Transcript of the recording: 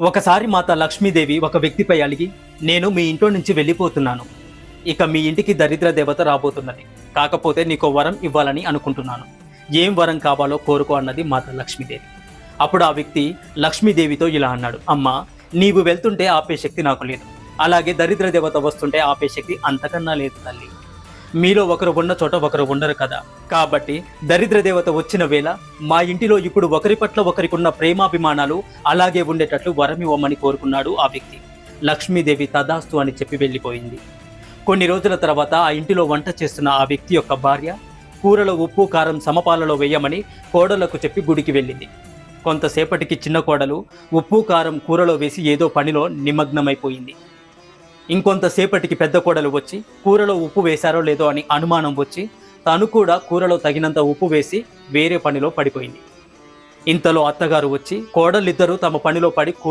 ఒకసారి మాత లక్ష్మీదేవి ఒక వ్యక్తిపై అలిగి, నేను మీ ఇంట్లో నుంచి వెళ్ళిపోతున్నాను. ఇక మీ ఇంటికి దరిద్ర దేవత రాబోతున్నది. కాకపోతే నీకో వరం ఇవ్వాలని అనుకుంటున్నాను. ఏం వరం కావాలో కోరుకో అన్నది మాత లక్ష్మీదేవి. అప్పుడు ఆ వ్యక్తి లక్ష్మీదేవితో ఇలా అన్నాడు, అమ్మా, నీవు వెళ్తుంటే ఆపే శక్తి నాకు లేదు. అలాగే దరిద్ర దేవత వస్తుంటే ఆపే శక్తి అంతకన్నా లేదు తల్లి. మీలో ఒకరు ఉన్న చోట ఒకరు ఉండరు కదా. కాబట్టి దరిద్ర దేవత వచ్చిన వేళ మా ఇంటిలో ఇప్పుడు ఒకరి పట్ల ఒకరికున్న ప్రేమాభిమానాలు అలాగే ఉండేటట్లు వరం ఇవ్వమని కోరుకున్నాడు ఆ వ్యక్తి. లక్ష్మీదేవి తదాస్తు అని చెప్పి వెళ్ళిపోయింది. కొన్ని రోజుల తర్వాత ఆ ఇంటిలో వంట చేస్తున్న ఆ వ్యక్తి యొక్క భార్య కూరలో ఉప్పు కారం సమపాలలో వేయమని కోడలకు చెప్పి గుడికి వెళ్ళింది. కొంతసేపటికి చిన్న కోడలు ఉప్పు కారం కూరలో వేసి ఏదో పనిలో నిమగ్నమైపోయింది. ఇంకొంతసేపటికి పెద్ద కోడలు వచ్చి కూరలో ఉప్పు వేశారో లేదో అని అనుమానం వచ్చి తను కూడా కూరలో తగినంత ఉప్పు వేసి వేరే పనిలో పడిపోయింది. ఇంతలో అత్తగారు వచ్చి కోడలిద్దరూ తమ పనిలో పడి కూర